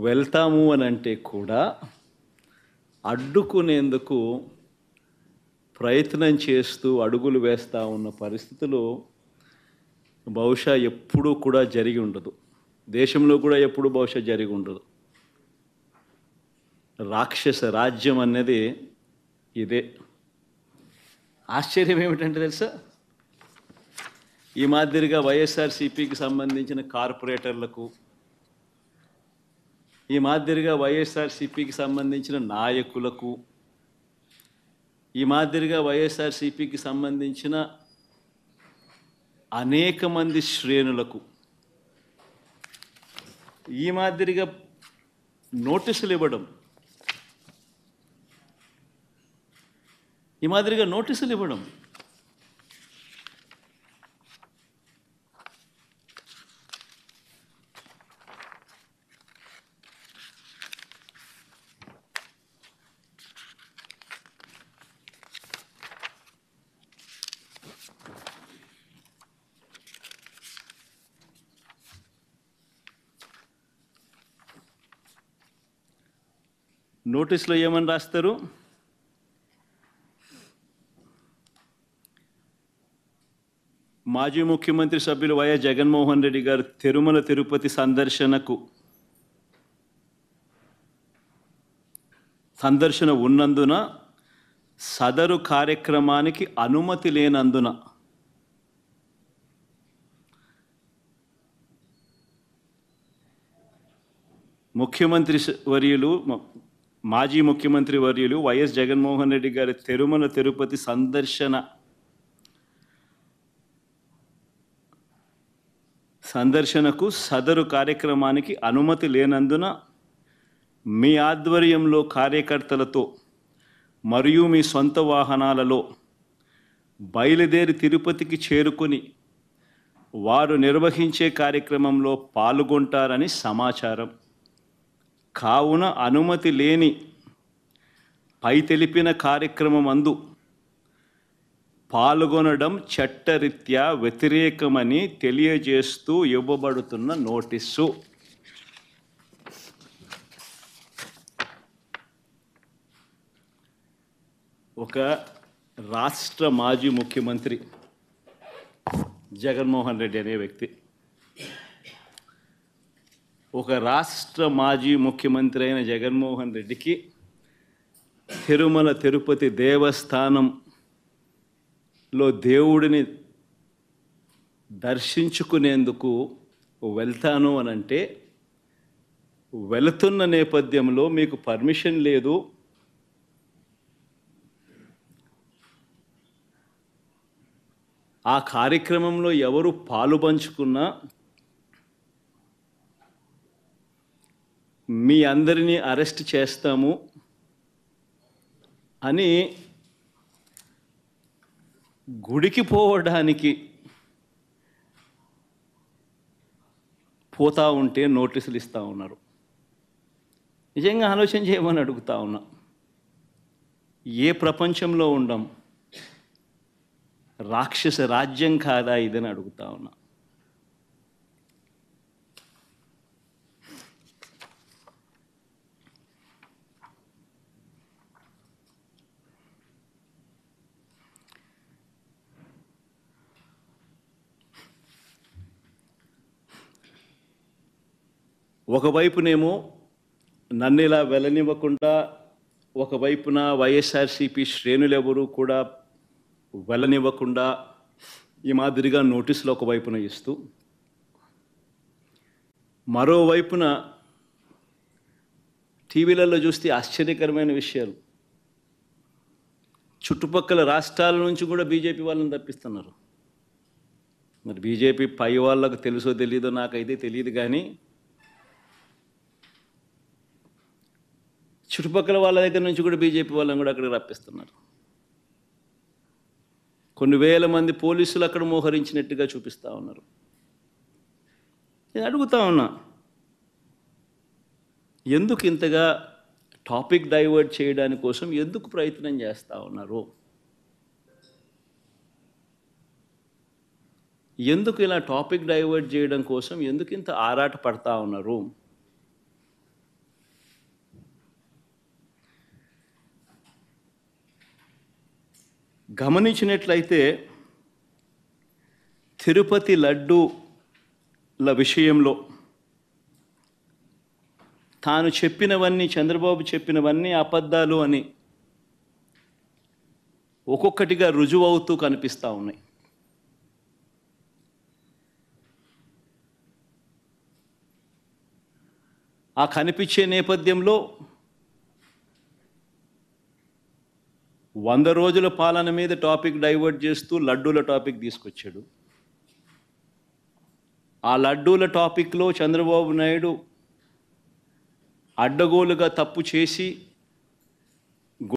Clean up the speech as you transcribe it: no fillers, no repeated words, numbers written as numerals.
వెళ్తాము అనంటే కూడా అడ్డుకునేందుకు ప్రయత్నం చేస్తూ అడుగులు వేస్తూ ఉన్న పరిస్థితులు బహుశా ఎప్పుడూ కూడా జరిగి ఉండదు. దేశంలో కూడా ఎప్పుడు బహుశా జరిగి ఉండదు. రాక్షస రాజ్యం అనేది ఇదే. ఆశ్చర్యం ఏమిటంటే తెలుసా, ఈ మాదిరిగా వైఎస్ఆర్సీపీకి సంబంధించిన కార్పొరేటర్లకు, ఈ మాదిరిగా వైఎస్ఆర్సీపీకి సంబంధించిన నాయకులకు, ఈ మాదిరిగా వైఎస్ఆర్సీపీకి సంబంధించిన అనేక మంది శ్రేణులకు ఈ మాదిరిగా నోటీసులు ఇవ్వడం, నోటీసులో ఏమని రాస్తారు? మాజీ ముఖ్యమంత్రి సభ్యులు వైఎస్ జగన్మోహన్ రెడ్డి గారు తిరుమల తిరుపతి సందర్శన ఉన్నందున సదరు కార్యక్రమానికి అనుమతి లేనందున మాజీ ముఖ్యమంత్రి వర్యులు వైఎస్ జగన్మోహన్ రెడ్డి గారి తిరుమల తిరుపతి సందర్శనకు సదరు కార్యక్రమానికి అనుమతి లేనందున మీ ఆధ్వర్యంలో కార్యకర్తలతో మరియు మీ సొంత వాహనాలలో బయలుదేరి తిరుపతికి చేరుకొని వారు నిర్వహించే కార్యక్రమంలో పాల్గొంటారని సమాచారం. కావున అనుమతి లేని పై తెలిపిన కార్యక్రమమందు పాల్గొనడం చట్టరీత్యా వ్యతిరేకమని తెలియజేస్తూ ఇవ్వబడుతున్న నోటీసు. ఒక రాష్ట్ర మాజీ ముఖ్యమంత్రి జగన్మోహన్ రెడ్డి అనే వ్యక్తి, ఒక రాష్ట్ర మాజీ ముఖ్యమంత్రి అయిన జగన్మోహన్ రెడ్డికి తిరుమల తిరుపతి దేవస్థానంలో దేవుడిని దర్శించుకునేందుకు వెళ్తాను అనంటే, వెళుతున్న నేపథ్యంలో మీకు పర్మిషన్ లేదు, ఆ కార్యక్రమంలో ఎవరు పాలుపంచుకున్నా మీ అందరినీ అరెస్ట్ చేస్తాము అని గుడికి పోవడానికి పోతా ఉంటే నోటీసులు ఇస్తూ ఉన్నారు. నిజంగా ఆలోచన చేయమని అడుగుతా ఉన్నా. ఏ ప్రపంచంలో ఉండం? రాక్షస రాజ్యం కాదా ఇదని అడుగుతా ఉన్నా. ఒకవైపునేమో నన్ను ఇలా వెళ్ళనివ్వకుండా, ఒకవైపున వైఎస్ఆర్సీపీ శ్రేణులెవరూ కూడా వెళ్ళనివ్వకుండా ఈ మాదిరిగా నోటీసులు ఒకవైపున ఇస్తూ, మరోవైపున టీవీలలో చూస్తే ఆశ్చర్యకరమైన విషయాలు, చుట్టుపక్కల రాష్ట్రాల నుంచి కూడా బీజేపీ వాళ్ళని తప్పిస్తున్నారు. మరి బీజేపీ పై వాళ్ళకు తెలుసో తెలీదో నాకైతే తెలియదు, కానీ చుట్టుపక్కల వాళ్ళ దగ్గర నుంచి కూడా బీజేపీ వాళ్ళని కూడా అక్కడికి రప్పిస్తున్నారు. కొన్ని వేల మంది పోలీసులు అక్కడ మోహరించినట్టుగా చూపిస్తూ ఉన్నారు. నేను అడుగుతా ఉన్నా, ఎందుకు ఇంతగా టాపిక్ డైవర్ట్ చేయడానికి కోసం ఎందుకు ప్రయత్నం చేస్తూ ఉన్నారు? ఎందుకు ఇలా టాపిక్ డైవర్ట్ చేయడం కోసం ఎందుకు ఇంత ఆరాట పడతా ఉన్నారు? గమనించినట్లయితే తిరుపతి లడ్డూల విషయంలో తాను చెప్పినవన్నీ, చంద్రబాబు చెప్పినవన్నీ అబద్ధాలు అని ఒక్కొక్కటిగా రుజువవుతూ కనిపిస్తూ ఉన్నాయి. ఆ కనిపించే నేపథ్యంలో 100 రోజుల పాలన మీద టాపిక్ డైవర్ట్ చేస్తూ లడ్డూల టాపిక్ తీసుకొచ్చాడు. ఆ లడ్డూల టాపిక్లో చంద్రబాబు నాయుడు అడ్డగోలుగా తప్పు చేసి